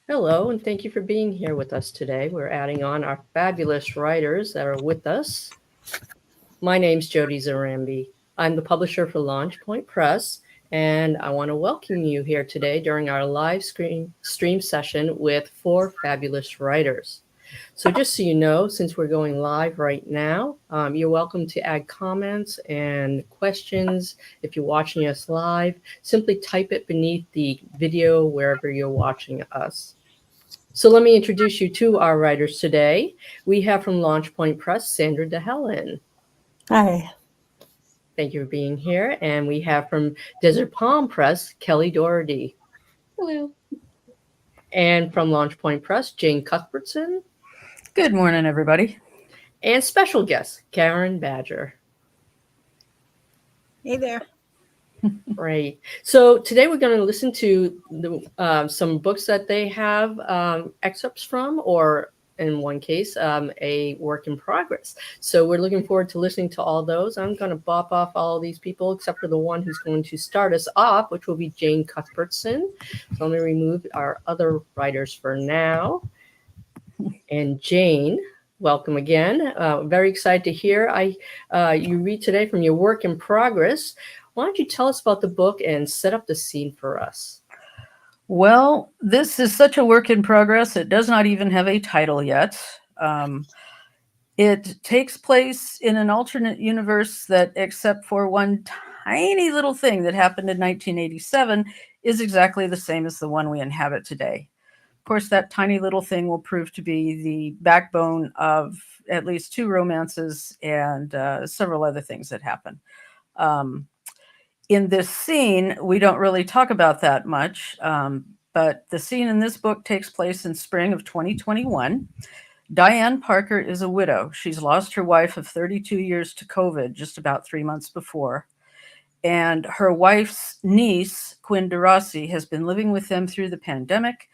Hello, and thank you for being here with us today. We're adding on our fabulous writers that are with us. My name's Jody Zarambi. I'm the publisher for Launch Point Press, and I want to welcome you here today during our live stream session with 4 fabulous writers. So just so you know, since we're going live right now, you're welcome to add comments and questions. If you're watching us live, simply type it beneath the video wherever you're watching us. So let me introduce you to our writers today. We have from Launch Point Press, Sandra de Helen. Hi. Thank you for being here. And we have from Desert Palm Press, Kellie Doherty. Hello. And from Launch Point Press, Jane Cuthbertson. Good morning, everybody. And special guest, Karen Badger. Hey there. Great. So today we're going to listen to some books that they have excerpts from, or in one case, a work in progress. So we're looking forward to listening to all those. I'm going to bop off all these people except for the one who's going to start us off, which will be Jane Cuthbertson. So let me remove our other writers for now. And Jane, welcome again. Very excited to hear you read today from your work in progress. Why don't you tell us about the book and set up the scene for us? Well, this is such a work in progress. It does not even have a title yet. It takes place in an alternate universe that, except for one tiny little thing that happened in 1987, is exactly the same as the one we inhabit today. Of course, that tiny little thing will prove to be the backbone of at least 2 romances and several other things that happen. In this scene, we don't really talk about that much, but the scene in this book takes place in spring of 2021. Diane Parker is a widow. She's lost her wife of 32 years to COVID just about 3 months before. And her wife's niece, Quinn DeRossi, has been living with them through the pandemic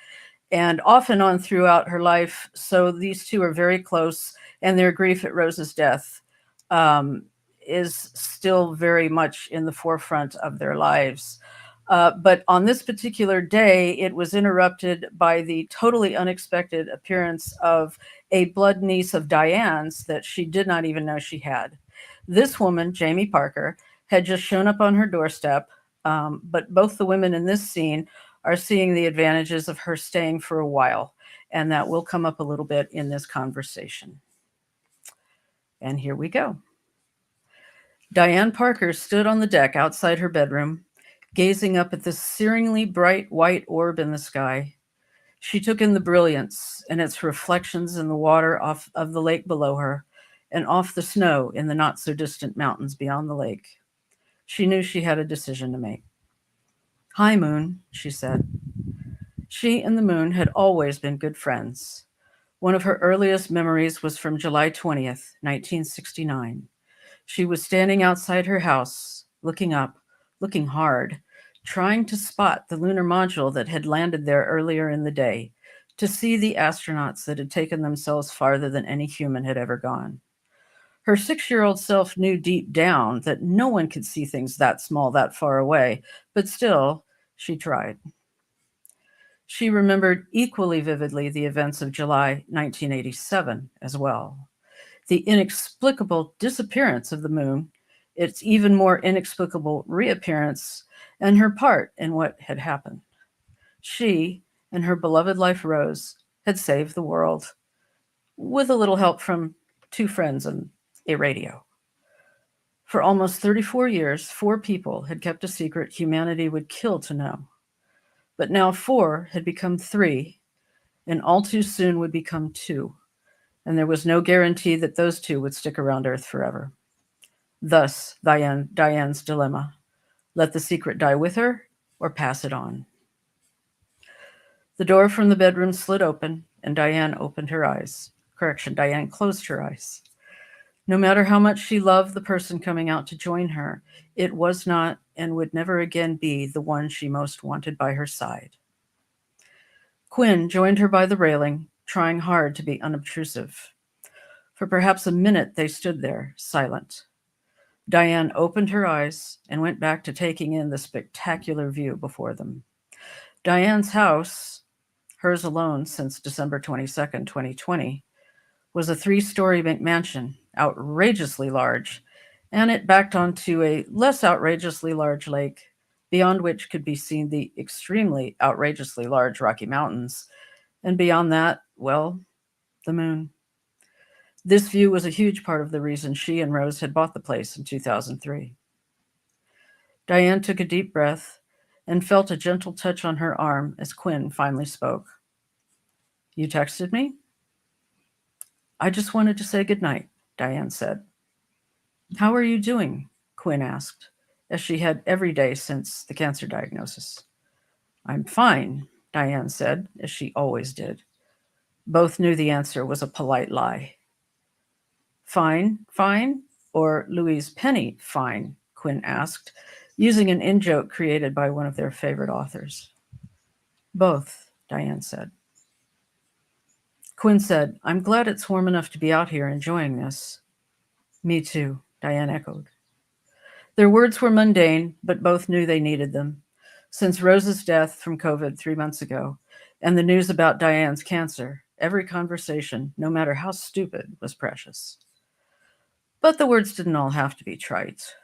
and off and on throughout her life. So these two are very close, and their grief at Rose's death is still very much in the forefront of their lives. But on this particular day, it was interrupted by the totally unexpected appearance of a blood niece of Diane's that she did not even know she had. This woman, Jamie Parker, had just shown up on her doorstep, but both the women in this scene are seeing the advantages of her staying for a while, and that will come up a little bit in this conversation. And here we go. Diane Parker stood on the deck outside her bedroom, gazing up at the searingly bright white orb in the sky. She took in the brilliance and its reflections in the water off of the lake below her and off the snow in the not-so-distant mountains beyond the lake. She knew she had a decision to make. "Hi, Moon," she said. She and the moon had always been good friends. One of her earliest memories was from July 20th, 1969. She was standing outside her house, looking up, looking hard, trying to spot the lunar module that had landed there earlier in the day, to see the astronauts that had taken themselves farther than any human had ever gone. Her 6-year-old self knew deep down that no one could see things that small, that far away, but still, she tried. She remembered equally vividly the events of July 1987 as well. The inexplicable disappearance of the moon, its even more inexplicable reappearance, and her part in what had happened. She and her beloved life Rose had saved the world, with a little help from 2 friends and a radio. For almost 34 years, 4 people had kept a secret humanity would kill to know. But now 4 had become 3, and all too soon would become 2. And there was no guarantee that those 2 would stick around Earth forever. Thus, Diane's dilemma: let the secret die with her or pass it on. The door from the bedroom slid open, and Diane opened her eyes. Correction, Diane closed her eyes. No matter how much she loved the person coming out to join her, it was not and would never again be the one she most wanted by her side. Quinn joined her by the railing, trying hard to be unobtrusive. For perhaps a minute they stood there, silent. Diane opened her eyes and went back to taking in the spectacular view before them. Diane's house, hers alone since December 22nd, 2020, was a 3-story McMansion, outrageously large, and it backed onto a less outrageously large lake, beyond which could be seen the extremely outrageously large Rocky Mountains, and beyond that, well, the moon. This view was a huge part of the reason she and Rose had bought the place in 2003. Diane took a deep breath and felt a gentle touch on her arm as Quinn finally spoke. "You texted me?" "I just wanted to say goodnight," Diane said. "How are you doing?" Quinn asked, as she had every day since the cancer diagnosis. "I'm fine," Diane said, as she always did. Both knew the answer was a polite lie. "Fine, fine, or Louise Penny fine?" Quinn asked, using an in-joke created by one of their favorite authors. "Both," Diane said. Quinn said, "I'm glad it's warm enough to be out here enjoying this." "Me too," Diane echoed. Their words were mundane, but both knew they needed them. Since Rose's death from COVID 3 months ago, and the news about Diane's cancer, every conversation, no matter how stupid, was precious. But the words didn't all have to be trite.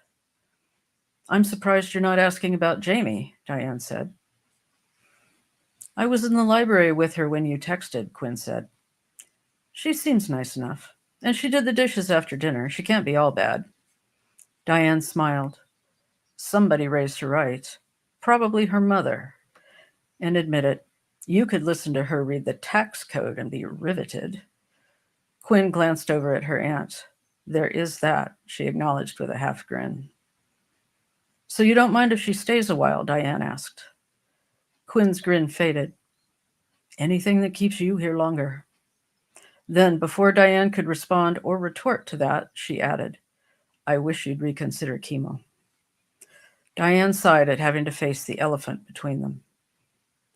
"I'm surprised you're not asking about Jamie," Diane said. "I was in the library with her when you texted," Quinn said. "She seems nice enough. And she did the dishes after dinner. She can't be all bad." Diane smiled. Somebody raised her right. Probably her mother. And admitted, you could listen to her read the tax code and be riveted. Quinn glanced over at her aunt. "There is that," she acknowledged with a half grin. "So you don't mind if she stays a while?" Diane asked. Quinn's grin faded. "Anything that keeps you here longer." Then, before Diane could respond or retort to that, she added, "I wish you'd reconsider chemo." Diane sighed at having to face the elephant between them.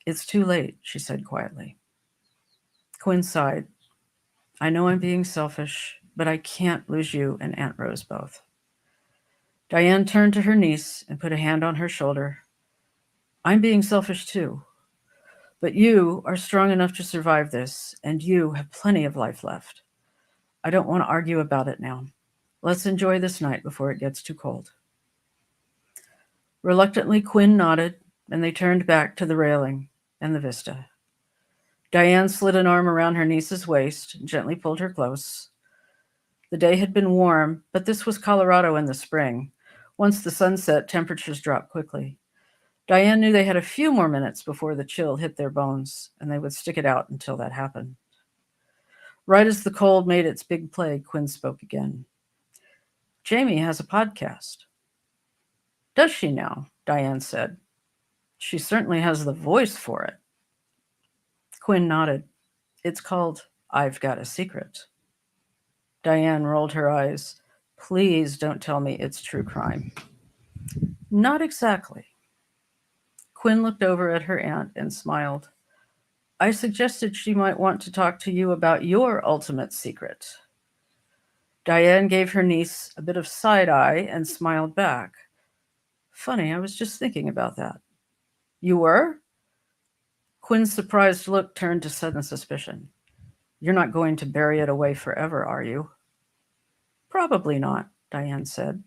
"It's too late," she said quietly. Quinn sighed. "I know I'm being selfish, but I can't lose you and Aunt Rose both." Diane turned to her niece and put a hand on her shoulder. "I'm being selfish too. But you are strong enough to survive this, and you have plenty of life left. I don't want to argue about it now. Let's enjoy this night before it gets too cold." Reluctantly, Quinn nodded, and they turned back to the railing and the vista. Diane slid an arm around her niece's waist and gently pulled her close. The day had been warm, but this was Colorado in the spring. Once the sun set, temperatures dropped quickly. Diane knew they had a few more minutes before the chill hit their bones, and they would stick it out until that happened. Right as the cold made its big play, Quinn spoke again. "Jamie has a podcast." "Does she now?" Diane said. "She certainly has the voice for it." Quinn nodded. "It's called I've Got a Secret." Diane rolled her eyes. "Please don't tell me it's true crime." "Not exactly." Quinn looked over at her aunt and smiled. "I suggested she might want to talk to you about your ultimate secret." Diane gave her niece a bit of side eye and smiled back. "Funny, I was just thinking about that." "You were?" Quinn's surprised look turned to sudden suspicion. "You're not going to bury it away forever, are you?" "Probably not," Diane said.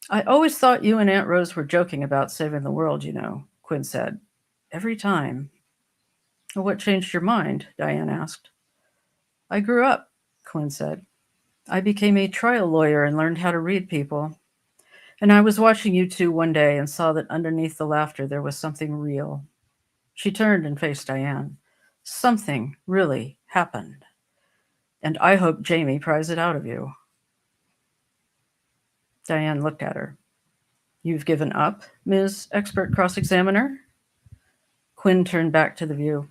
"I always thought you and Aunt Rose were joking about saving the world, you know," Quinn said. "Every time." "What changed your mind?" Diane asked. "I grew up," Quinn said. "I became a trial lawyer and learned how to read people. And I was watching you two one day and saw that underneath the laughter there was something real." She turned and faced Diane. "Something really happened. And I hope Jamie pries it out of you." Diane looked at her. "You've given up, Ms. Expert Cross-Examiner?" Quinn turned back to the view.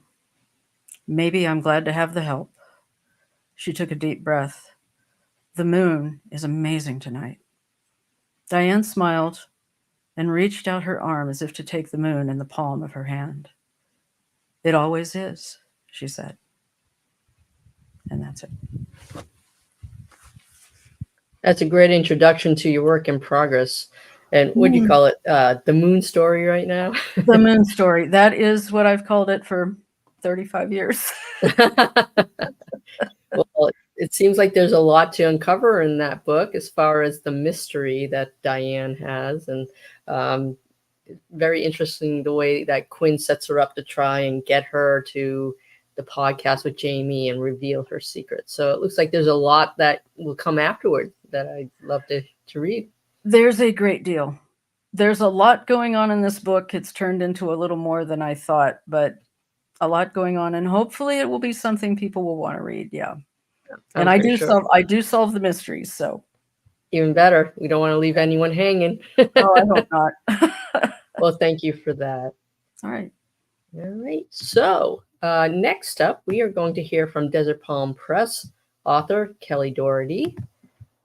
Maybe I'm glad to have the help. She took a deep breath. The moon is amazing tonight. Diane smiled and reached out her arm as if to take the moon in the palm of her hand. It always is, she said. And that's it. That's a great introduction to your work in progress. And what do you call it? The moon story right now? The moon story. That is what I've called it for 35 years. Well, it seems like there's a lot to uncover in that book as far as the mystery that Diane has. And very interesting the way that Quinn sets her up to try and get her to the podcast with Jamie and reveal her secret. So it looks like there's a lot that will come afterward that I'd love to read. There's a great deal. There's a lot going on in this book. It's turned into a little more than I thought, but a lot going on, and hopefully it will be something people will want to read. Yeah. And I do solve the mysteries, so even better. We don't want to leave anyone hanging. Oh, I hope not. Well, thank you for that. All right. So next up, we are going to hear from Desert Palm Press author Kellie Doherty.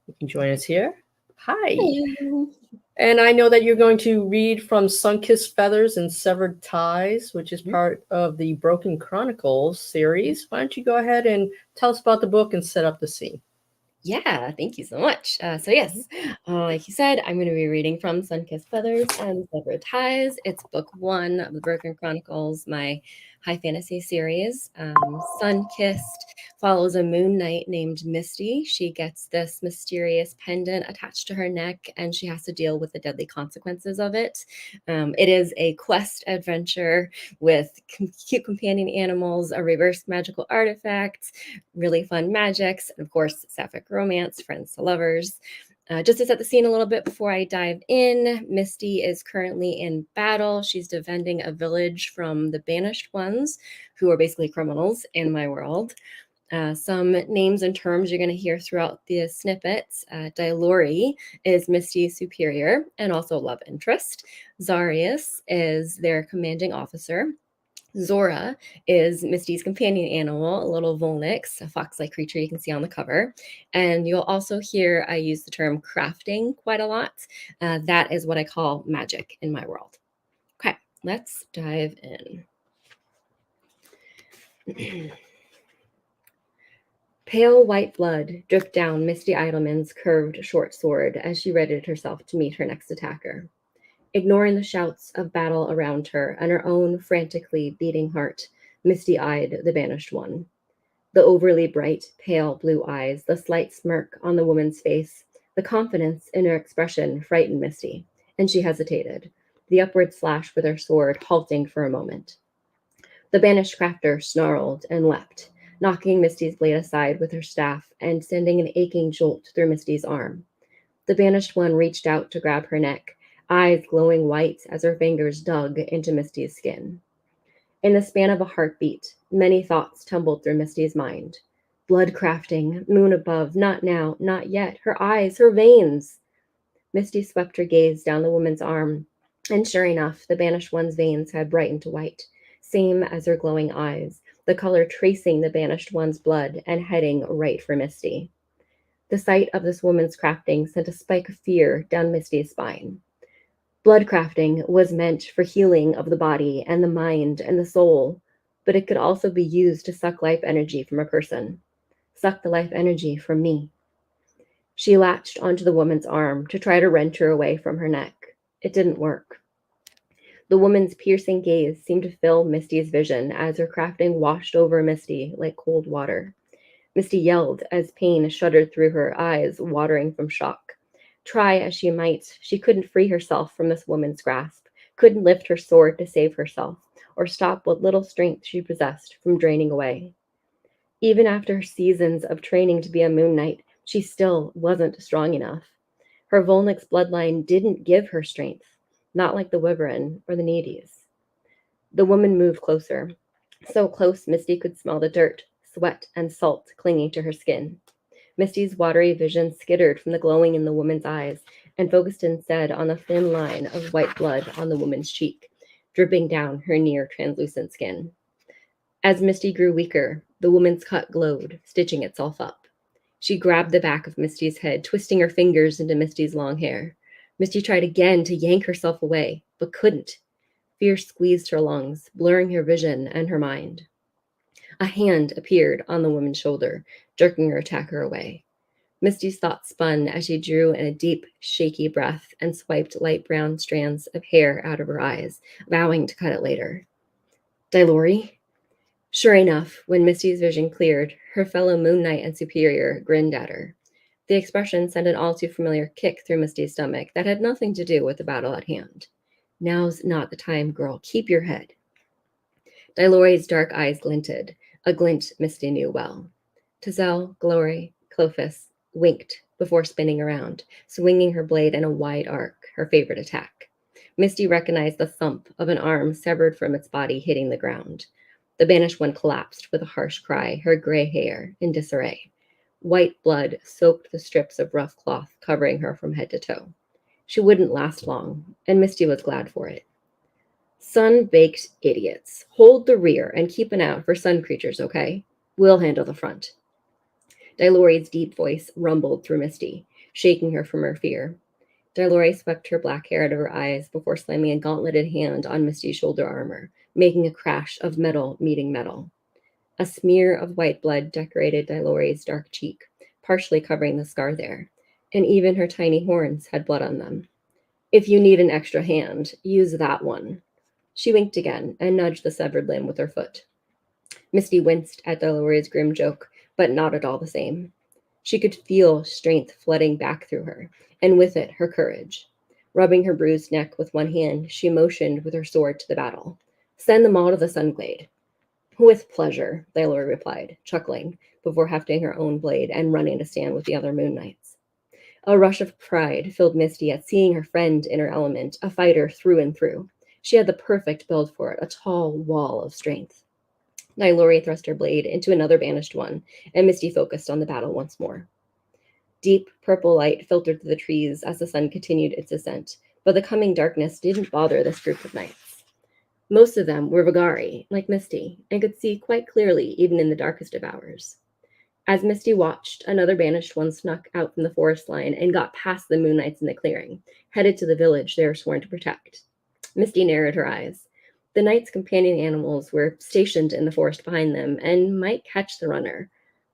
You can join us here. Hi. Hello. And I know that you're going to read from Sun-Kissed Feathers and Severed Ties, which is part of the Broken Chronicles series. Why don't you go ahead and tell us about the book and set up the scene? Yeah, thank you so much. So yes, like you said, I'm going to be reading from Sun-Kissed Feathers and Severed Ties. It's book 1 of the Broken Chronicles, my high fantasy series. Sun-Kissed follows a moon knight named Misty. She gets this mysterious pendant attached to her neck, and she has to deal with the deadly consequences of it. It is a quest adventure with cute companion animals, a reverse magical artifact, really fun magics, and of course, sapphic romance, friends to lovers. Just to set the scene a little bit before I dive in, Misty is currently in battle. She's defending a village from the Banished Ones, who are basically criminals in my world. Some names and terms you're going to hear throughout the snippets. Dilori is Misty's superior and also love interest. Zarius is their commanding officer. Zora is Misty's companion animal, a little Volnix, a fox-like creature you can see on the cover. And you'll also hear I use the term crafting quite a lot. That is what I call magic in my world. Okay, let's dive in. Pale white blood dripped down Misty Idleman's curved short sword as she readied herself to meet her next attacker. Ignoring the shouts of battle around her and her own frantically beating heart, Misty eyed the Banished One. The overly bright, pale blue eyes, the slight smirk on the woman's face, the confidence in her expression frightened Misty, and she hesitated, the upward slash with her sword halting for a moment. The Banished crafter snarled and leapt, knocking Misty's blade aside with her staff and sending an aching jolt through Misty's arm. The Banished One reached out to grab her neck, eyes glowing white as her fingers dug into Misty's skin. In the span of a heartbeat, many thoughts tumbled through Misty's mind. Blood crafting, moon above, not now, not yet, her eyes, her veins. Misty swept her gaze down the woman's arm, and sure enough, the Banished One's veins had brightened to white, same as her glowing eyes, the color tracing the Banished One's blood and heading right for Misty. The sight of this woman's crafting sent a spike of fear down Misty's spine. Blood crafting was meant for healing of the body and the mind and the soul, but it could also be used to suck life energy from a person. Suck the life energy from me. She latched onto the woman's arm to try to wrench her away from her neck. It didn't work. The woman's piercing gaze seemed to fill Misty's vision as her crafting washed over Misty like cold water. Misty yelled as pain shuddered through her eyes, watering from shock. Try as she might, she couldn't free herself from this woman's grasp, couldn't lift her sword to save herself, or stop what little strength she possessed from draining away. Even after seasons of training to be a moon knight, she still wasn't strong enough. Her Volnix bloodline didn't give her strength, not like the Wyvern or the Needies. The woman moved closer, so close Misty could smell the dirt, sweat, and salt clinging to her skin. Misty's watery vision skittered from the glowing in the woman's eyes and focused instead on the thin line of white blood on the woman's cheek, dripping down her near translucent skin. As Misty grew weaker, the woman's cut glowed, stitching itself up. She grabbed the back of Misty's head, twisting her fingers into Misty's long hair. Misty tried again to yank herself away, but couldn't. Fear squeezed her lungs, blurring her vision and her mind. A hand appeared on the woman's shoulder, jerking her attacker away. Misty's thoughts spun as she drew in a deep, shaky breath and swiped light brown strands of hair out of her eyes, vowing to cut it later. Dilori? Sure enough, when Misty's vision cleared, her fellow Moon Knight and superior grinned at her. The expression sent an all too familiar kick through Misty's stomach that had nothing to do with the battle at hand. Now's not the time, girl. Keep your head. Dilori's dark eyes glinted, a glint Misty knew well. Tazel, Glory, Clophis winked before spinning around, swinging her blade in a wide arc, her favorite attack. Misty recognized the thump of an arm severed from its body hitting the ground. The banished one collapsed with a harsh cry, her gray hair in disarray. White blood soaked the strips of rough cloth covering her from head to toe. She wouldn't last long, and Misty was glad for it. Sun-baked idiots. Hold the rear and keep an eye out for sun creatures, okay? We'll handle the front. Dilori's deep voice rumbled through Misty, shaking her from her fear. Dilori swept her black hair out of her eyes before slamming a gauntleted hand on Misty's shoulder armor, making a crash of metal meeting metal. A smear of white blood decorated Dilori's dark cheek, partially covering the scar there, and even her tiny horns had blood on them. If you need an extra hand, use that one. She winked again and nudged the severed limb with her foot. Misty winced at Dilori's grim joke, but not at all the same. She could feel strength flooding back through her, and with it, her courage. Rubbing her bruised neck with one hand, she motioned with her sword to the battle. Send them all to the Sunglade. With pleasure, Dilori replied, chuckling, before hefting her own blade and running to stand with the other Moon Knights. A rush of pride filled Misty at seeing her friend in her element, a fighter through and through. She had the perfect build for it, a tall wall of strength. Dilori thrust her blade into another banished one, and Misty focused on the battle once more. Deep purple light filtered through the trees as the sun continued its ascent, but the coming darkness didn't bother this group of knights. Most of them were Vagari, like Misty, and could see quite clearly even in the darkest of hours. As Misty watched, another banished one snuck out from the forest line and got past the Moon Knights in the clearing, headed to the village they were sworn to protect. Misty narrowed her eyes. The knights' companion animals were stationed in the forest behind them and might catch the runner,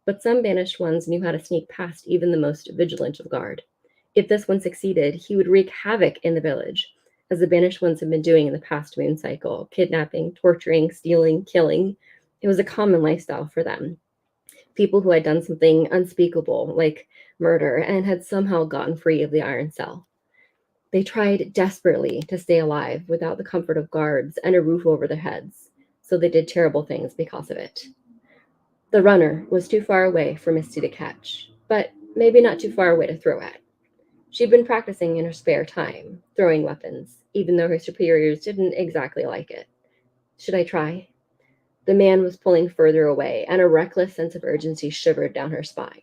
but some banished ones knew how to sneak past even the most vigilant of guard. If this one succeeded, he would wreak havoc in the village, as the banished ones had been doing in the past moon cycle, kidnapping, torturing, stealing, killing. It was a common lifestyle for them. People who had done something unspeakable, like murder, and had somehow gotten free of the iron cell. They tried desperately to stay alive without the comfort of guards and a roof over their heads, so they did terrible things because of it. The runner was too far away for Misty to catch, but maybe not too far away to throw at. She'd been practicing in her spare time, throwing weapons, even though her superiors didn't exactly like it. Should I try? The man was pulling further away, and a reckless sense of urgency shivered down her spine.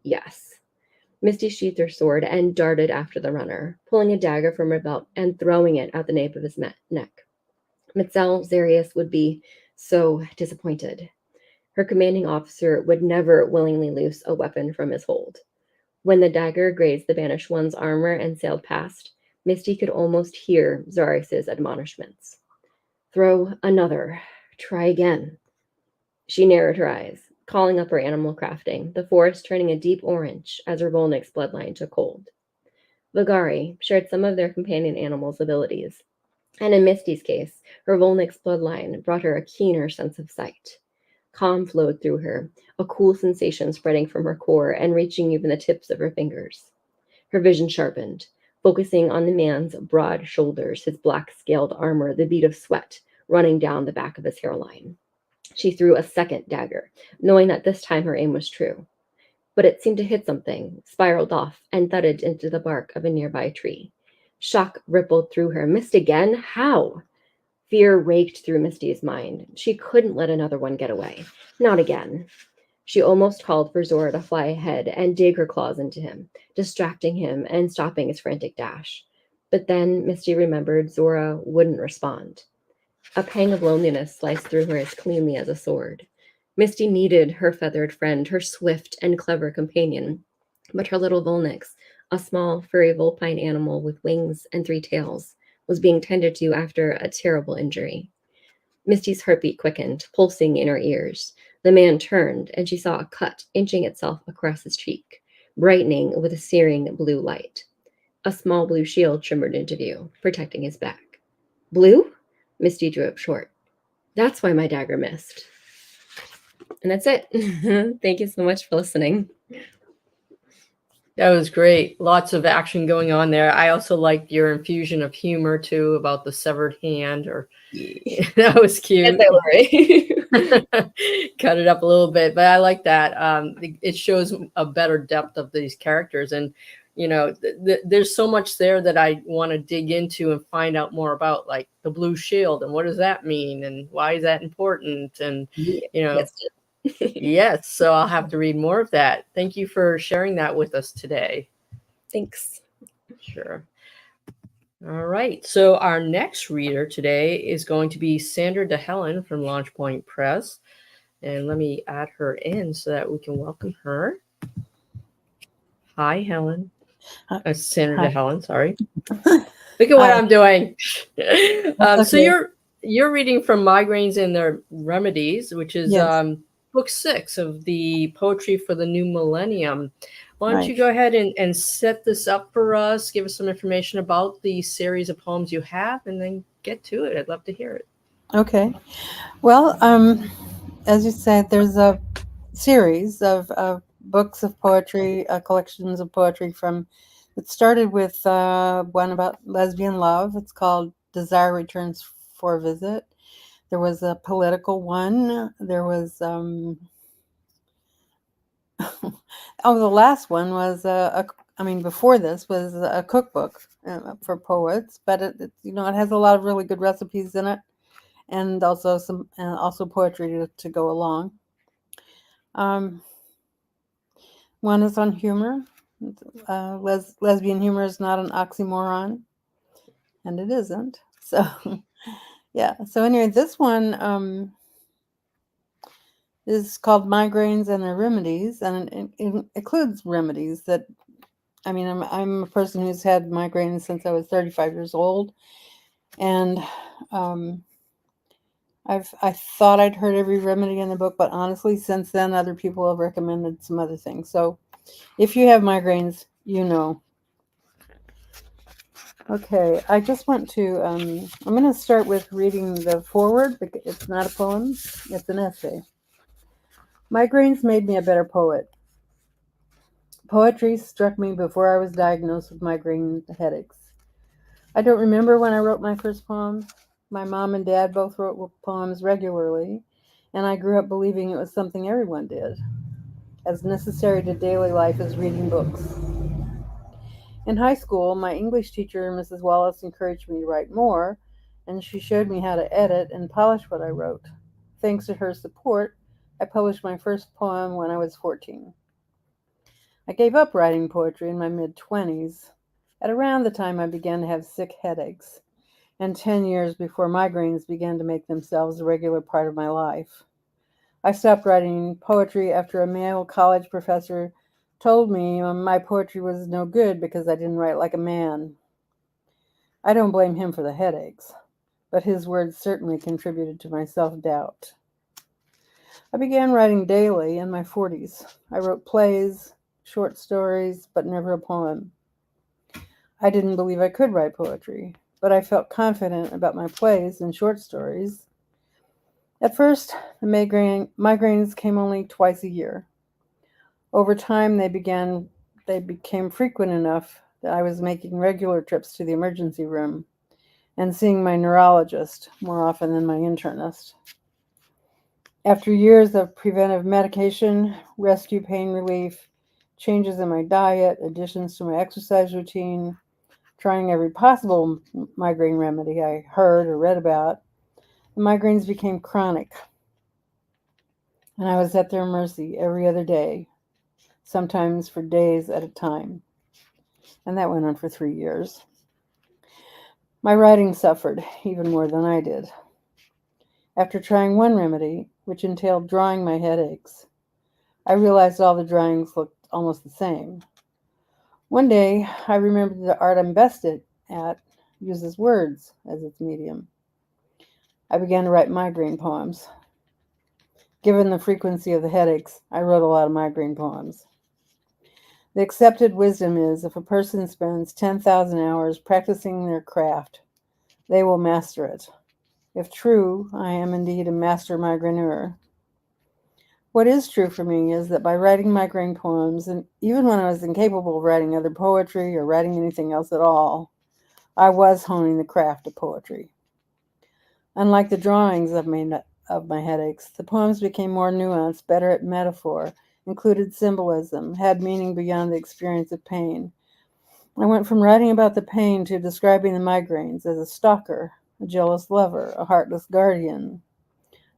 Yes. Misty sheathed her sword and darted after the runner, pulling a dagger from her belt and throwing it at the nape of his neck. Mitzel Zarius would be so disappointed. Her commanding officer would never willingly loose a weapon from his hold. When the dagger grazed the banished one's armor and sailed past, Misty could almost hear Zarius's admonishments. Throw another. Try again. She narrowed her eyes, calling up her animal crafting, the forest turning a deep orange as her Volnik's bloodline took hold. Vagari shared some of their companion animals' abilities, and in Misty's case, her Volnik's bloodline brought her a keener sense of sight. Calm flowed through her, a cool sensation spreading from her core and reaching even the tips of her fingers. Her vision sharpened, focusing on the man's broad shoulders, his black-scaled armor, the bead of sweat running down the back of his hairline. She threw a second dagger, knowing that this time her aim was true. But it seemed to hit something, spiraled off, and thudded into the bark of a nearby tree. Shock rippled through her. Missed again? How? Fear raked through Misty's mind. She couldn't let another one get away. Not again. She almost called for Zora to fly ahead and dig her claws into him, distracting him and stopping his frantic dash. But then Misty remembered Zora wouldn't respond. A pang of loneliness sliced through her as cleanly as a sword. Misty needed her feathered friend, her swift and clever companion. But her little Volnix, a small, furry vulpine animal with wings and 3 tails, was being tended to after a terrible injury. Misty's heartbeat quickened, pulsing in her ears. The man turned, and she saw a cut inching itself across his cheek, brightening with a searing blue light. A small blue shield shimmered into view, protecting his back. Blue? Misty drew up short. That's why my dagger missed. And that's it. Thank you so much for listening. That was great. Lots of action going on there. I also liked your infusion of humor too about the severed hand, or that was cute. Cut it up a little bit, but I like that. It shows a better depth of these characters, and there's so much there that I want to dig into and find out more about, like the blue shield and what does that mean and why is that important, and Yes. yes, so I'll have to read more of that. Thank you for sharing that with us today. Thanks. Sure. All right, so our next reader today is going to be Sandra de Helen from Launch Point Press, and let me add her in so that we can welcome her. Hi, Helen. Sandra Hi. de Helen, sorry. Look at what I'm doing. Okay. So you're reading from Migraines and Their Remedies, which is Yes. book 6 of the Poetry for the New Millennium. Why don't you Right. go ahead and set this up for us, give us some information about the series of poems you have, and then get to it. I'd love to hear it. Okay. Well, as you said, there's a series of books of poetry, collections of poetry it started with one about lesbian love. It's called Desire Returns for a Visit. There was a political one. There was, the last one was before this was a cookbook for poets, but it has a lot of really good recipes in it, and also poetry to go along. One is on humor. Lesbian humor is not an oxymoron, and it isn't. So, yeah. So anyway, this one is called Migraines and Their Remedies, and it includes remedies that. I'm a person who's had migraines since I was 35 years old, and I thought I'd heard every remedy in the book, but honestly, since then, other people have recommended some other things. So, if you have migraines, Okay, I just want to. I'm going to start with reading the foreword. It's not a poem; it's an essay. Migraines made me a better poet. Poetry struck me before I was diagnosed with migraine headaches. I don't remember when I wrote my first poem. My mom and dad both wrote poems regularly, and I grew up believing it was something everyone did, as necessary to daily life as reading books. In high school, my English teacher, Mrs. Wallace, encouraged me to write more, and she showed me how to edit and polish what I wrote. Thanks to her support, I published my first poem when I was 14. I gave up writing poetry in my mid-20s, at around the time I began to have sick headaches, and 10 years before migraines began to make themselves a regular part of my life. I stopped writing poetry after a male college professor told me my poetry was no good because I didn't write like a man. I don't blame him for the headaches, but his words certainly contributed to my self-doubt. I began writing daily in my 40s. I wrote plays, short stories, but never a poem. I didn't believe I could write poetry, but I felt confident about my plays and short stories. At first, the migraines came only twice a year. Over time, they became frequent enough that I was making regular trips to the emergency room and seeing my neurologist more often than my internist. After years of preventive medication, rescue pain relief, changes in my diet, additions to my exercise routine, trying every possible migraine remedy I heard or read about, the migraines became chronic, and I was at their mercy every other day, sometimes for days at a time. And that went on for 3 years. My writing suffered even more than I did. After trying one remedy, which entailed drawing my headaches, I realized all the drawings looked almost the same. One day, I remembered the art I'm best at uses words as its medium. I began to write migraine poems. Given the frequency of the headaches, I wrote a lot of migraine poems. The accepted wisdom is if a person spends 10,000 hours practicing their craft, they will master it. If true, I am indeed a master migraineur. What is true for me is that by writing migraine poems, and even when I was incapable of writing other poetry or writing anything else at all, I was honing the craft of poetry. Unlike the drawings of my headaches, the poems became more nuanced, better at metaphor, included symbolism, had meaning beyond the experience of pain. I went from writing about the pain to describing the migraines as a stalker, a jealous lover, a heartless guardian.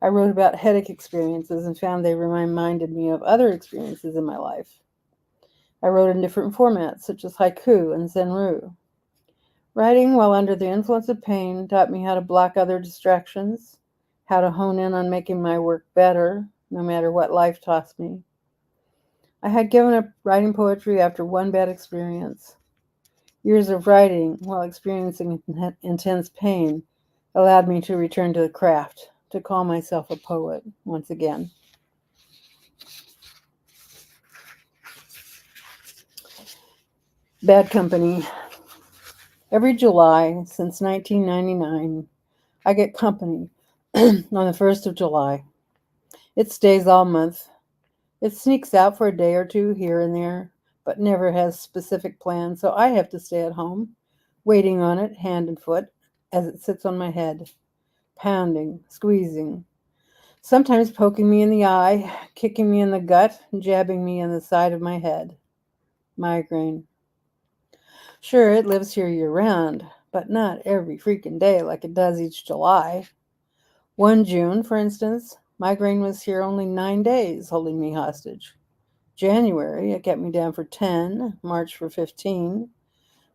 I wrote about headache experiences and found they reminded me of other experiences in my life. I wrote in different formats, such as haiku and zenru. Writing while under the influence of pain taught me how to block other distractions, how to hone in on making my work better, no matter what life tossed me. I had given up writing poetry after one bad experience. Years of writing while experiencing intense pain allowed me to return to the craft, to call myself a poet once again. Bad company. Every July since 1999, I get company on the 1st of July. It stays all month. It sneaks out for a day or two here and there, but never has specific plans, so I have to stay at home, waiting on it, hand and foot, as it sits on my head, pounding, squeezing, sometimes poking me in the eye, kicking me in the gut, and jabbing me in the side of my head. Migraine. Sure, it lives here year-round, but not every freaking day like it does each July. One June, for instance, migraine was here only 9 days, holding me hostage. January, it kept me down for 10, March for 15.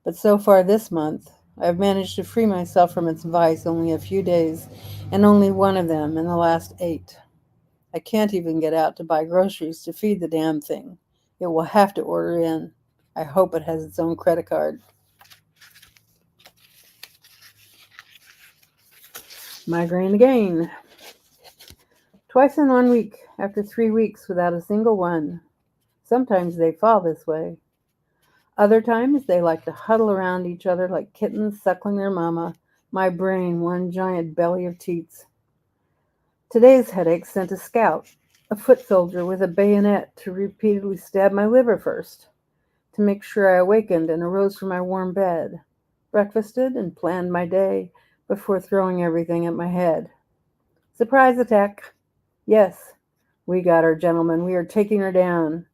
But so far this month, I've managed to free myself from its vice only a few days, and only one of them in the last 8. I can't even get out to buy groceries to feed the damn thing. It will have to order in. I hope it has its own credit card. Migraine again. Twice in 1 week, after 3 weeks without a single one. Sometimes they fall this way. Other times they like to huddle around each other like kittens suckling their mama, my brain one giant belly of teats. Today's headache sent a scout, a foot soldier with a bayonet, to repeatedly stab my liver first, to make sure I awakened and arose from my warm bed, breakfasted and planned my day before throwing everything at my head. Surprise attack. Yes, we got her, gentlemen. We are taking her down.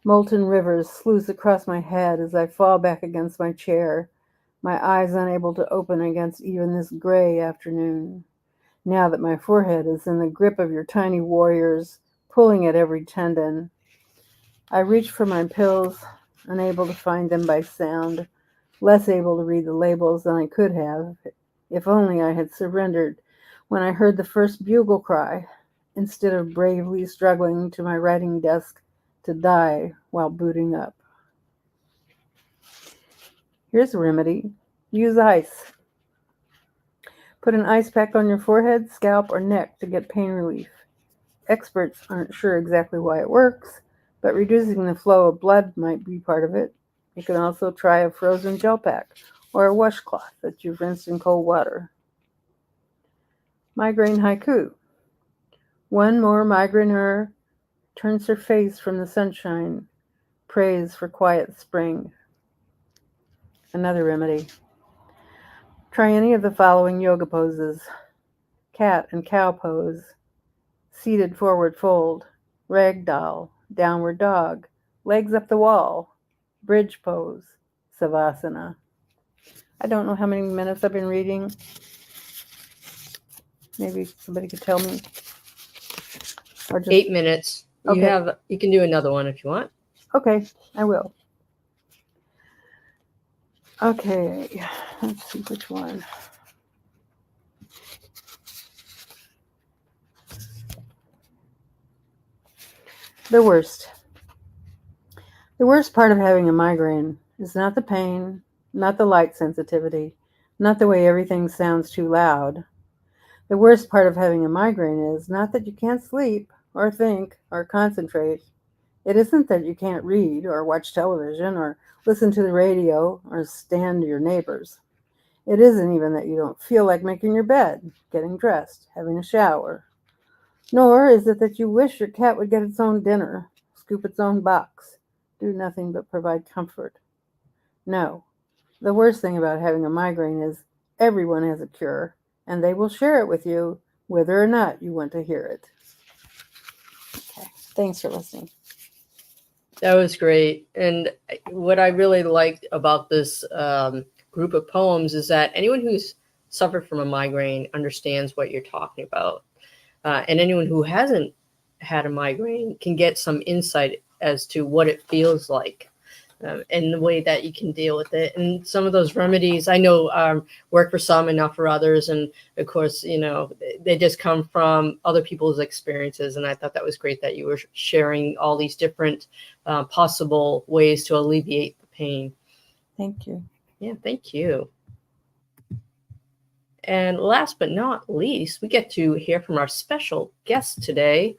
Molten rivers sluice across my head as I fall back against my chair, my eyes unable to open against even this gray afternoon. Now that my forehead is in the grip of your tiny warriors, pulling at every tendon, I reach for my pills, unable to find them by sound, less able to read the labels than I could have, if only I had surrendered when I heard the first bugle cry, instead of bravely struggling to my writing desk to die while booting up. Here's a remedy. Use ice. Put an ice pack on your forehead, scalp, or neck to get pain relief. Experts aren't sure exactly why it works, but reducing the flow of blood might be part of it. You can also try a frozen gel pack or a washcloth that you've rinsed in cold water. Migraine haiku. One more migraineur turns her face from the sunshine, prays for quiet spring. Another remedy. Try any of the following yoga poses: cat and cow pose, seated forward fold, ragdoll, downward dog, legs up the wall, bridge pose, savasana. I don't know how many minutes I've been reading. Maybe somebody could tell me. Or just 8 minutes. Okay. You can do another one if you want. Okay, I will. Okay, let's see which one. The worst. The worst part of having a migraine is not the pain, not the light sensitivity, not the way everything sounds too loud. The worst part of having a migraine is not that you can't sleep or think or concentrate. It isn't that you can't read or watch television or listen to the radio or stand your neighbors. It isn't even that you don't feel like making your bed, getting dressed, having a shower. Nor is it that you wish your cat would get its own dinner, scoop its own box, do nothing but provide comfort. No, the worst thing about having a migraine is everyone has a cure, and they will share it with you whether or not you want to hear it. Okay, thanks for listening. That was great. And what I really liked about this group of poems is that anyone who's suffered from a migraine understands what you're talking about. And anyone who hasn't had a migraine can get some insight as to what it feels like and the way that you can deal with it. And some of those remedies, I know, work for some and not for others. And of course, you know, they just come from other people's experiences. And I thought that was great that you were sharing all these different possible ways to alleviate the pain. Thank you. Yeah, thank you. And last but not least, we get to hear from our special guest today,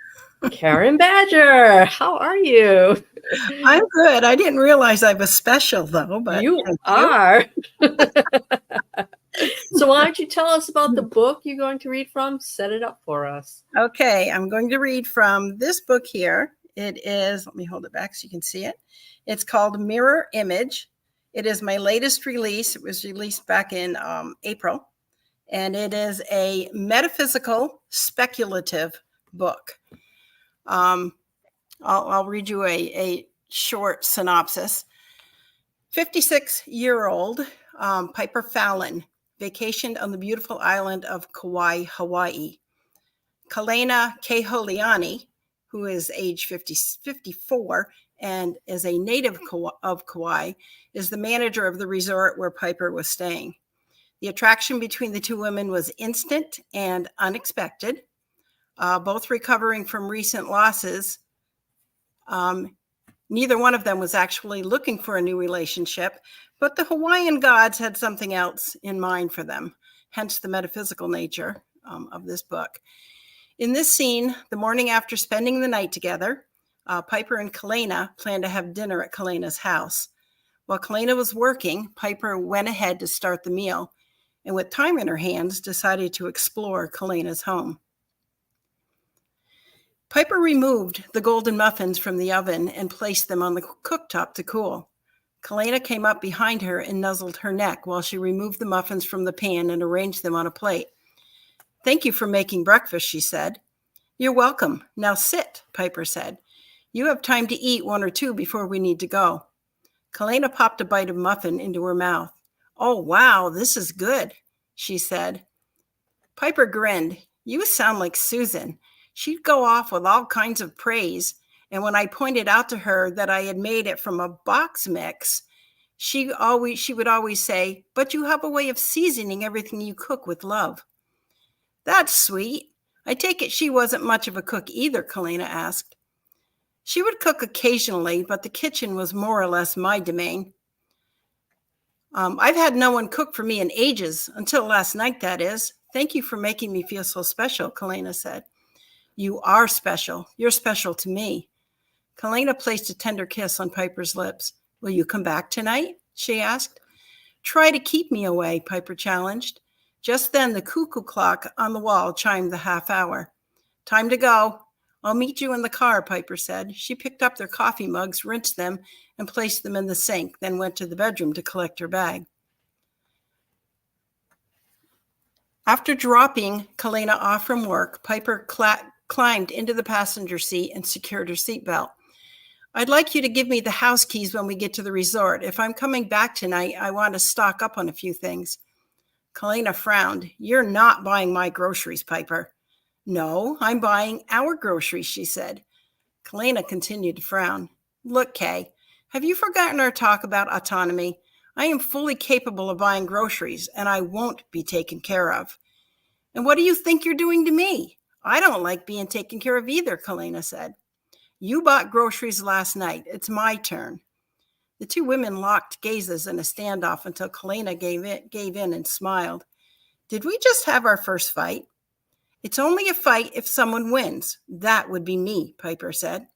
Karen Badger. How are you? I'm good. I didn't realize I was special, though. But you are. So why don't you tell us about the book you're going to read from? Set it up for us. Okay, I'm going to read from this book here. It is, let me hold it back so you can see it. It's called Mirror Image. It is my latest release. It was released back in April. And it is a metaphysical, speculative book. I'll read you a short synopsis. 56-year-old Piper Fallon vacationed on the beautiful island of Kauai, Hawaii. Kalena Keholiani, who is age 54 and is a native of Kauai, is the manager of the resort where Piper was staying. The attraction between the two women was instant and unexpected. Both recovering from recent losses, neither one of them was actually looking for a new relationship, but the Hawaiian gods had something else in mind for them, hence the metaphysical nature of this book. In this scene, the morning after spending the night together, Piper and Kalena planned to have dinner at Kalena's house. While Kalena was working, Piper went ahead to start the meal, and with time in her hands, decided to explore Kalena's home. Piper removed the golden muffins from the oven and placed them on the cooktop to cool. Kalena came up behind her and nuzzled her neck while she removed the muffins from the pan and arranged them on a plate. "Thank you for making breakfast," she said. "You're welcome. Now sit," Piper said. "You have time to eat one or two before we need to go." Kalena popped a bite of muffin into her mouth. "Oh, wow, this is good," she said. Piper grinned. "You sound like Susan. She'd go off with all kinds of praise, and when I pointed out to her that I had made it from a box mix, she would always say, 'But you have a way of seasoning everything you cook with love.'" "That's sweet. I take it she wasn't much of a cook either," Kalena asked. "She would cook occasionally, but the kitchen was more or less my domain. I've had no one cook for me in ages, until last night, that is. Thank you for making me feel so special," Kalena said. "You are special. You're special to me." Kalena placed a tender kiss on Piper's lips. "Will you come back tonight?" she asked. "Try to keep me away," Piper challenged. Just then, the cuckoo clock on the wall chimed the half hour. "Time to go. I'll meet you in the car," Piper said. She picked up their coffee mugs, rinsed them, and placed them in the sink, then went to the bedroom to collect her bag. After dropping Kalena off from work, Piper climbed into the passenger seat and secured her seatbelt. "I'd like you to give me the house keys when we get to the resort. If I'm coming back tonight, I want to stock up on a few things." Kalena frowned. "You're not buying my groceries, Piper." "No, I'm buying our groceries," she said. Kalena continued to frown. "Look, Kay, have you forgotten our talk about autonomy? I am fully capable of buying groceries, and I won't be taken care of." "And what do you think you're doing to me? I don't like being taken care of either," Kalena said. You bought groceries last night. It's my turn. The two women locked gazes in a standoff until Kalena gave in and smiled. Did we just have our first fight? It's only a fight if someone wins. That would be me, Piper said.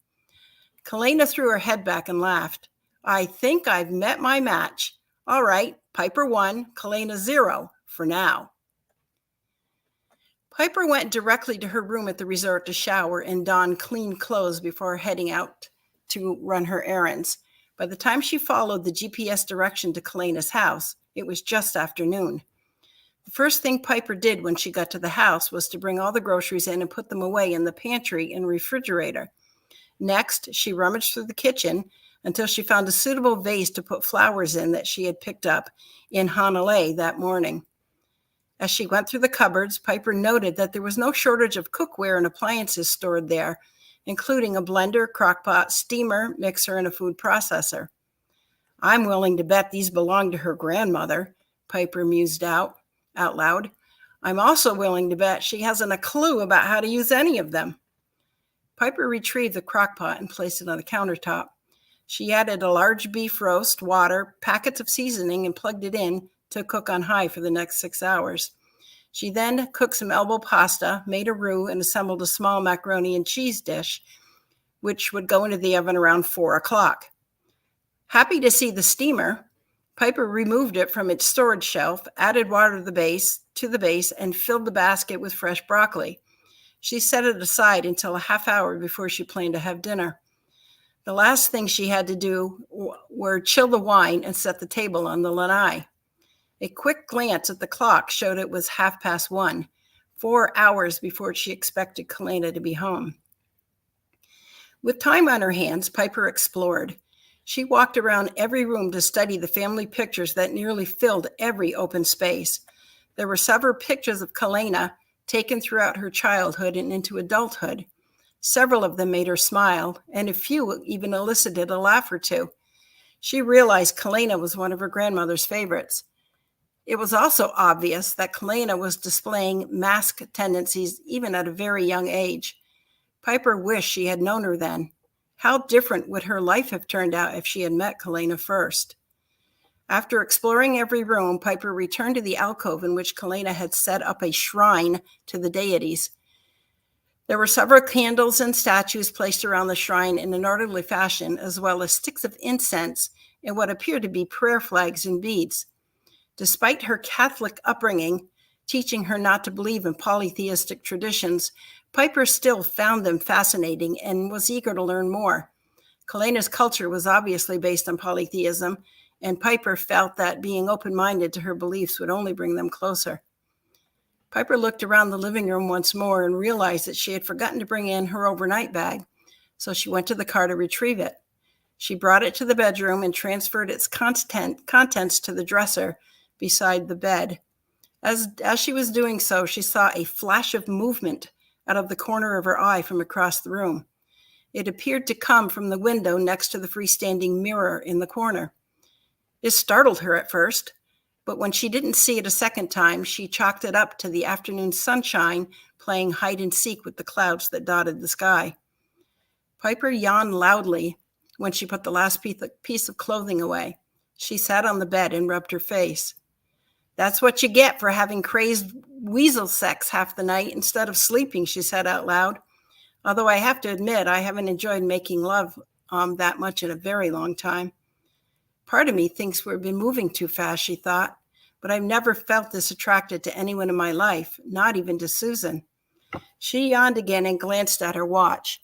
Kalena threw her head back and laughed. I think I've met my match. All right, Piper 1, Kalena 0 for now. Piper went directly to her room at the resort to shower and don clean clothes before heading out to run her errands. By the time she followed the GPS direction to Kalena's house, it was just afternoon. The first thing Piper did when she got to the house was to bring all the groceries in and put them away in the pantry and refrigerator. Next, she rummaged through the kitchen until she found a suitable vase to put flowers in that she had picked up in Hanalei that morning. As she went through the cupboards, Piper noted that there was no shortage of cookware and appliances stored there, including a blender, crockpot, steamer, mixer, and a food processor. I'm willing to bet these belong to her grandmother, Piper mused out loud. I'm also willing to bet she hasn't a clue about how to use any of them. Piper retrieved the crockpot and placed it on the countertop. She added a large beef roast, water, packets of seasoning, and plugged it in to cook on high for the next 6 hours. She then cooked some elbow pasta, made a roux, and assembled a small macaroni and cheese dish, which would go into the oven around 4 o'clock. Happy to see the steamer, Piper removed it from its storage shelf, added water to the base, and filled the basket with fresh broccoli. She set it aside until a half hour before she planned to have dinner. The last thing she had to do were chill the wine and set the table on the lanai. A quick glance at the clock showed it was 1:30, 4 hours before she expected Kalena to be home. With time on her hands, Piper explored. She walked around every room to study the family pictures that nearly filled every open space. There were several pictures of Kalena taken throughout her childhood and into adulthood. Several of them made her smile, and a few even elicited a laugh or two. She realized Kalena was one of her grandmother's favorites. It was also obvious that Kalena was displaying mask tendencies even at a very young age. Piper wished she had known her then. How different would her life have turned out if she had met Kalena first? After exploring every room, Piper returned to the alcove in which Kalena had set up a shrine to the deities. There were several candles and statues placed around the shrine in an orderly fashion, as well as sticks of incense and what appeared to be prayer flags and beads. Despite her Catholic upbringing, teaching her not to believe in polytheistic traditions, Piper still found them fascinating and was eager to learn more. Kalena's culture was obviously based on polytheism, and Piper felt that being open-minded to her beliefs would only bring them closer. Piper looked around the living room once more and realized that she had forgotten to bring in her overnight bag, so she went to the car to retrieve it. She brought it to the bedroom and transferred its contents to the dresser beside the bed. As she was doing so, she saw a flash of movement out of the corner of her eye from across the room. It appeared to come from the window next to the freestanding mirror in the corner. It startled her at first, but when she didn't see it a second time, she chalked it up to the afternoon sunshine playing hide and seek with the clouds that dotted the sky. Piper yawned loudly when she put the last piece of clothing away. She sat on the bed and rubbed her face. That's what you get for having crazed weasel sex half the night instead of sleeping, she said out loud. Although I have to admit, I haven't enjoyed making love that much in a very long time. Part of me thinks we've been moving too fast, she thought, but I've never felt this attracted to anyone in my life, not even to Susan. She yawned again and glanced at her watch.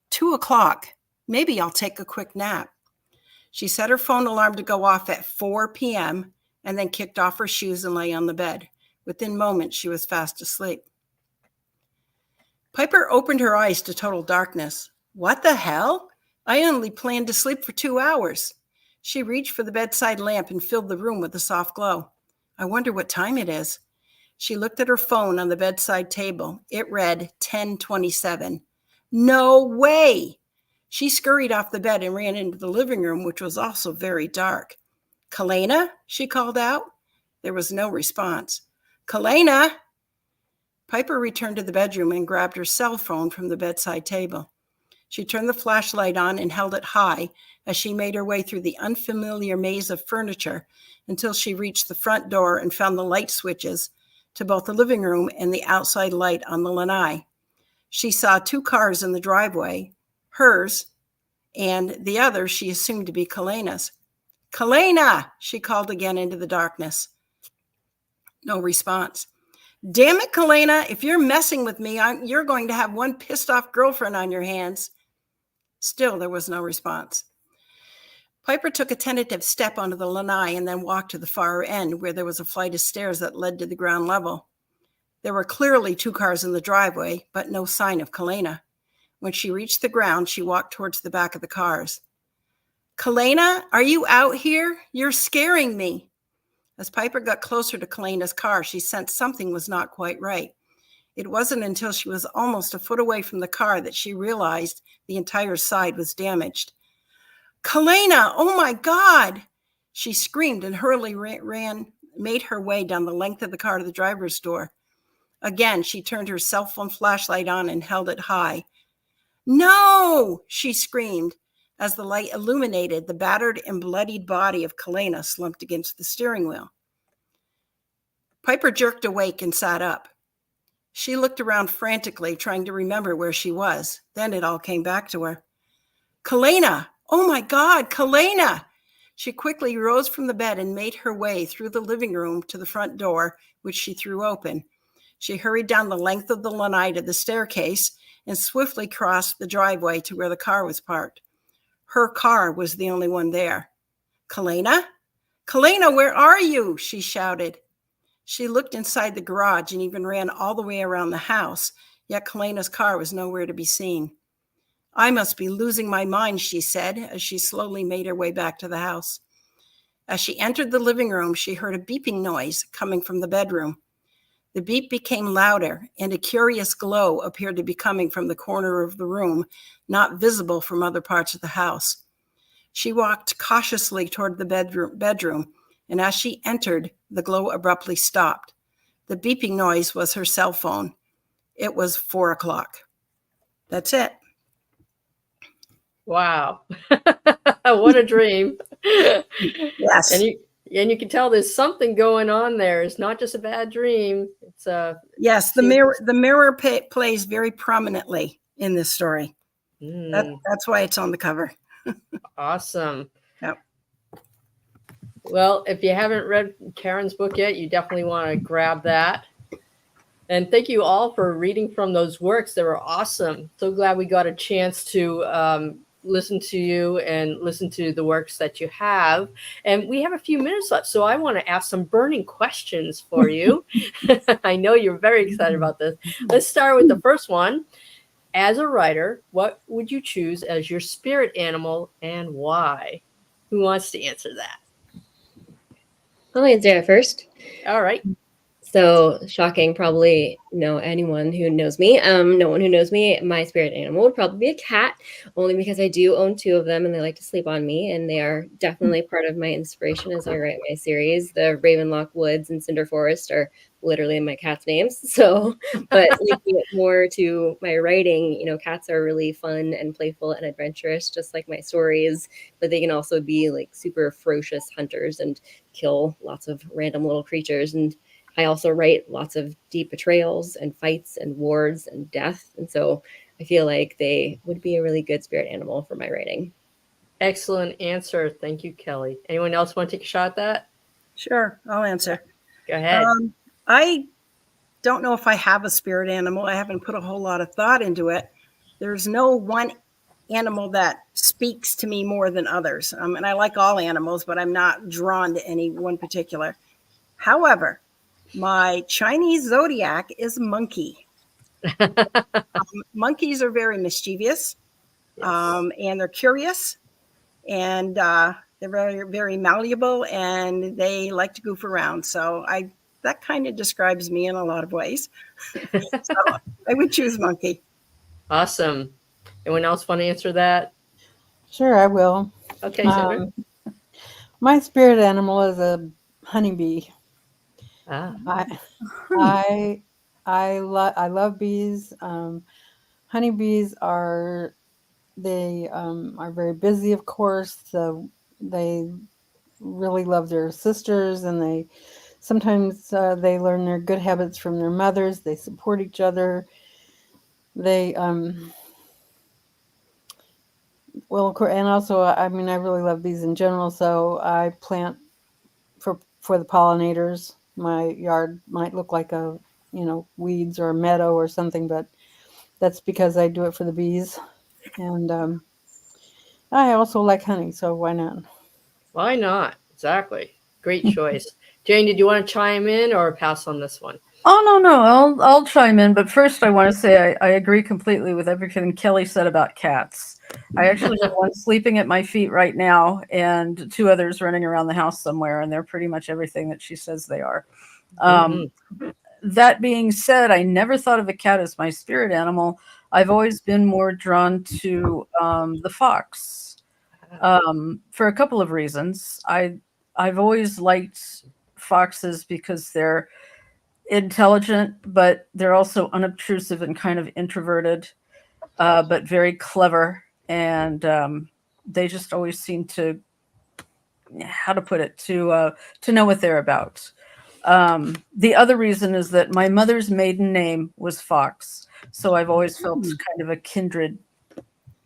2 o'clock. Maybe I'll take a quick nap. She set her phone alarm to go off at 4 p.m., and then kicked off her shoes and lay on the bed. Within moments, she was fast asleep. Piper opened her eyes to total darkness. What the hell? I only planned to sleep for 2 hours. She reached for the bedside lamp and filled the room with a soft glow. I wonder what time it is. She looked at her phone on the bedside table. It read 10:27. No way! She scurried off the bed and ran into the living room, which was also very dark. Kalena? She called out. There was no response. Kalena! Piper returned to the bedroom and grabbed her cell phone from the bedside table. She turned the flashlight on and held it high as she made her way through the unfamiliar maze of furniture until she reached the front door and found the light switches to both the living room and the outside light on the lanai. She saw 2 cars in the driveway, hers, and the other she assumed to be Kalena's. "Kalena!" she called again into the darkness. No response. "Damn it, Kalena, if you're messing with me, you're going to have one pissed off girlfriend on your hands." Still, there was no response. Piper took a tentative step onto the lanai and then walked to the far end where there was a flight of stairs that led to the ground level. There were clearly 2 cars in the driveway, but no sign of Kalena. When she reached the ground, she walked towards the back of the cars. "Kalena, are you out here? You're scaring me." As Piper got closer to Kalena's car, she sensed something was not quite right. It wasn't until she was almost a foot away from the car that she realized the entire side was damaged. "Kalena, oh my God!" She screamed and hurriedly made her way down the length of the car to the driver's door. Again, she turned her cell phone flashlight on and held it high. "No!" she screamed as the light illuminated the battered and bloodied body of Kalena slumped against the steering wheel. Piper jerked awake and sat up. She looked around frantically, trying to remember where she was. Then it all came back to her. "Kalena! Oh my God, Kalena!" She quickly rose from the bed and made her way through the living room to the front door, which she threw open. She hurried down the length of the lanai to the staircase and swiftly crossed the driveway to where the car was parked. Her car was the only one there. "Kalena? Kalena, where are you?" she shouted. She looked inside the garage and even ran all the way around the house, yet Kalena's car was nowhere to be seen. "I must be losing my mind," she said, as she slowly made her way back to the house. As she entered the living room, she heard a beeping noise coming from the bedroom. The beep became louder, and a curious glow appeared to be coming from the corner of the room, not visible from other parts of the house. She walked cautiously toward the bedroom, and as she entered, the glow abruptly stopped. The beeping noise was her cell phone. It was 4 o'clock. That's it. Wow. What a dream. Yes. And you can tell there's something going on there. It's not just a bad dream. It's Yes, the mirror plays very prominently in this story. That's why it's on the cover. Awesome. Yep. Well, if you haven't read Karen's book yet, you definitely want to grab that. And thank you all for reading from those works. They were awesome. So glad we got a chance to listen to you and listen to the works that you have. And we have a few minutes left, so I want to ask some burning questions for you. I know you're very excited about this. Let's start with the first one. As a writer, what would you choose as your spirit animal and why? Who wants to answer that? I'll answer it first. All right. So shocking, probably no anyone who knows me. No one who knows me, my spirit animal would probably be a cat, only because I do own 2 of them and they like to sleep on me. And they are definitely part of my inspiration as I write my series. The Ravenlock Woods and Cinder Forest are literally my cat's names. So, but linking it more to my writing, you know, cats are really fun and playful and adventurous, just like my stories, but they can also be like super ferocious hunters and kill lots of random little creatures. And I also write lots of deep betrayals and fights and wars and death. And so I feel like they would be a really good spirit animal for my writing. Excellent answer. Thank you, Kelly. Anyone else want to take a shot at that? Sure, I'll answer. Go ahead. I don't know if I have a spirit animal. I haven't put a whole lot of thought into it. There's no one animal that speaks to me more than others. And I like all animals, but I'm not drawn to any one particular. However, my Chinese zodiac is monkey. Monkeys are very mischievous, and they're curious, and they're very, very malleable, and they like to goof around. So that kind of describes me in a lot of ways. So I would choose monkey. Awesome. Anyone else want to answer that? Sure, I will. Okay, Sandra. My spirit animal is a honeybee. I love bees. Honeybees are they are very busy, of course. So they really love their sisters, and they sometimes they learn their good habits from their mothers. They support each other. They well, of course, and also, I mean, I really love bees in general. So I plant for the pollinators. My yard might look like a weeds or a meadow or something, but that's because I do it for the bees. And I also like honey, so why not? Why not? Exactly. Great choice. Jane, did you want to chime in or pass on this one? Oh, no, I'll chime in. But first, I want to say I agree completely with everything Kelly said about cats. I actually have one sleeping at my feet right now and two others running around the house somewhere, and they're pretty much everything that she says they are. That being said, I never thought of a cat as my spirit animal. I've always been more drawn to the fox for a couple of reasons. I've always liked foxes because they're intelligent, but they're also unobtrusive and kind of introverted, but very clever. And they just always seem to, how to put it, to know what they're about. The other reason is that my mother's maiden name was Fox, so I've always felt kind of a kindred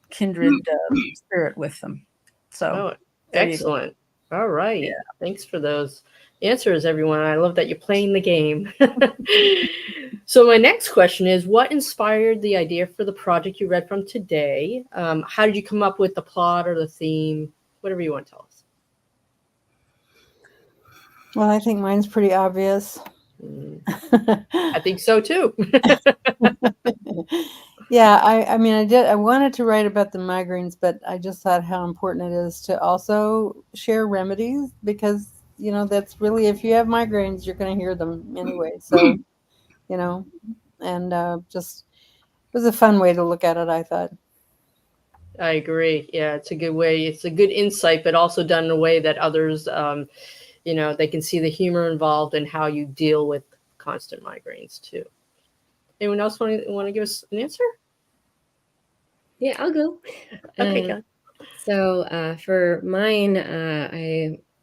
spirit with them. So excellent. All right. Yeah. Thanks for those answers, everyone. I love that you're playing the game. So my next question is, what inspired the idea for the project you read from today? How did you come up with the plot or the theme? Whatever you want to tell us. Well, I think mine's pretty obvious. I think so too. Yeah, I mean, I wanted to write about the migraines, but I just thought how important it is to also share remedies, because that's really, if you have migraines, you're going to hear them anyway. So and just it was a fun way to look at it, I thought. I agree. Yeah, it's a good way. It's a good insight, but also done in a way that others, they can see the humor involved and how you deal with constant migraines too. Anyone else want to give us an answer? Yeah, I'll go. Okay, So for mine,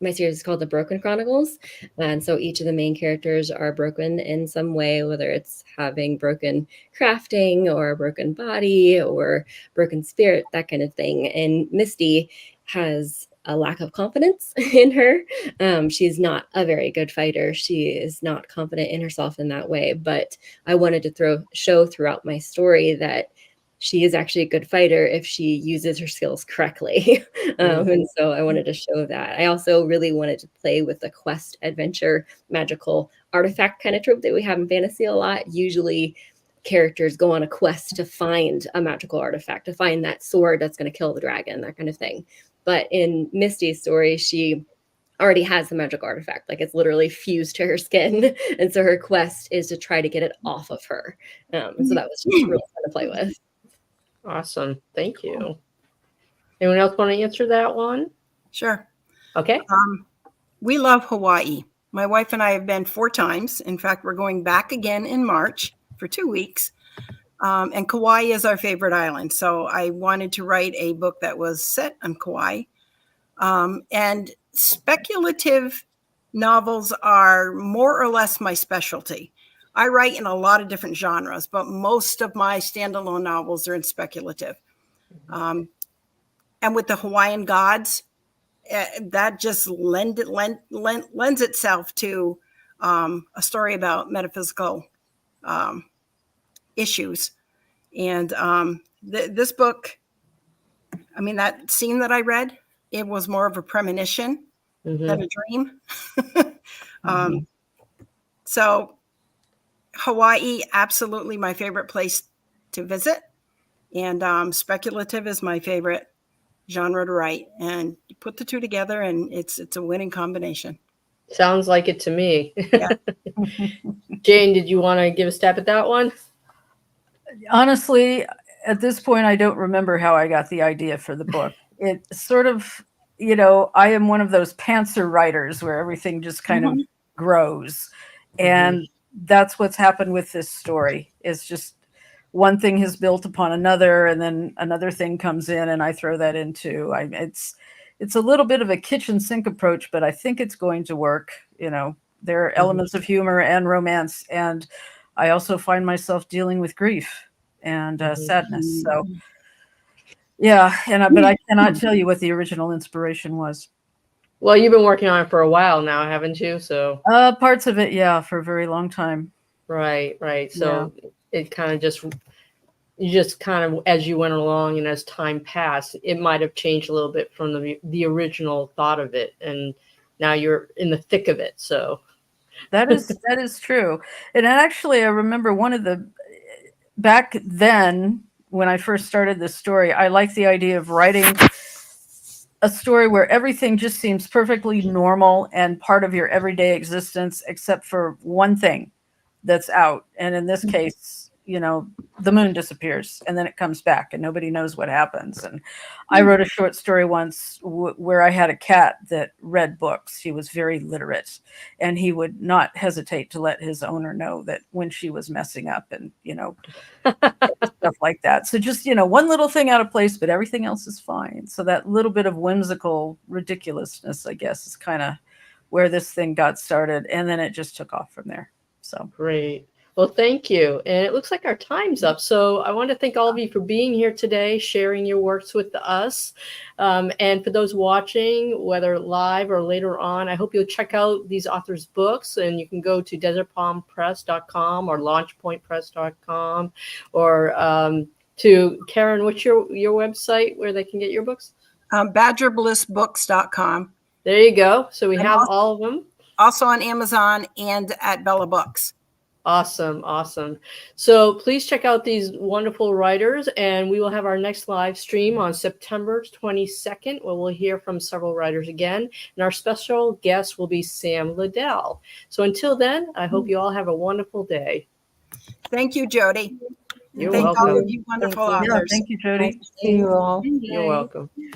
my series is called The Broken Chronicles. And so each of the main characters are broken in some way, whether it's having broken crafting or a broken body or broken spirit, that kind of thing. And Misty has a lack of confidence in her. She's not a very good fighter. She is not confident in herself in that way. But I wanted to show throughout my story that she is actually a good fighter if she uses her skills correctly. And so I wanted to show that. I also really wanted to play with the quest, adventure, magical artifact kind of trope that we have in fantasy a lot. Usually characters go on a quest to find a magical artifact, to find that sword that's going to kill the dragon, that kind of thing. But in Misty's story, she already has the magic artifact. Like, it's literally fused to her skin. And so her quest is to try to get it off of her. And so that was just really fun to play with. Awesome. Thank you. Anyone else want to answer that one? Sure. Okay. We love Hawaii. My wife and I have been 4 times. In fact, we're going back again in March for 2 weeks. And Kauai is our favorite island. So I wanted to write a book that was set on Kauai. And speculative novels are more or less my specialty. I write in a lot of different genres, but most of my standalone novels are in speculative. And with the Hawaiian gods, that just lends itself to a story about metaphysical issues. And this book, I mean, that scene that I read, it was more of a premonition than a dream. So Hawaii, absolutely my favorite place to visit. And speculative is my favorite genre to write. And you put the two together and it's a winning combination. Sounds like it to me. Yeah. Jane, did you want to give a stab at that one? Honestly, at this point, I don't remember how I got the idea for the book. It sort of, I am one of those pantser writers where everything just kind of grows. And that's what's happened with this story. It's just one thing has built upon another, and then another thing comes in, and I throw that into. It's a little bit of a kitchen sink approach, but I think it's going to work. You know, there are elements of humor and romance, and I also find myself dealing with grief and sadness. So, yeah, but I cannot tell you what the original inspiration was. Well, you've been working on it for a while now, haven't you? So Parts of it, yeah, for a very long time. right. So it kind of you just kind of, as you went along and as time passed, it might have changed a little bit from the original thought of it, and now you're in the thick of it. So that is true. And actually, I remember back then when I first started this story, I liked the idea of writing a story where everything just seems perfectly normal and part of your everyday existence, except for one thing that's out. And in this case, you know, the moon disappears and then it comes back and nobody knows what happens. And I wrote a short story once where I had a cat that read books. He was very literate, and he would not hesitate to let his owner know that when she was messing up, and, you know, stuff like that. So just, you know, one little thing out of place, but everything else is fine. So that little bit of whimsical ridiculousness, I guess, is kind of where this thing got started. And then it just took off from there. So great. Well, thank you. And it looks like our time's up. So I want to thank all of you for being here today, sharing your works with us. And for those watching, whether live or later on, I hope you'll check out these authors' books. And you can go to desertpalmpress.com or launchpointpress.com, or to Karen, what's your website where they can get your books? BadgerBlissBooks.com. There you go. So we have all of them. Also on Amazon and at Bella Books. Awesome. So please check out these wonderful writers, and we will have our next live stream on September 22nd, where we'll hear from several writers again. And our special guest will be Sam Liddell. So until then, I hope you all have a wonderful day. Thank you, Jody. You're Thank welcome. all of you wonderful authors. thank you, Jody. See you all. You're welcome.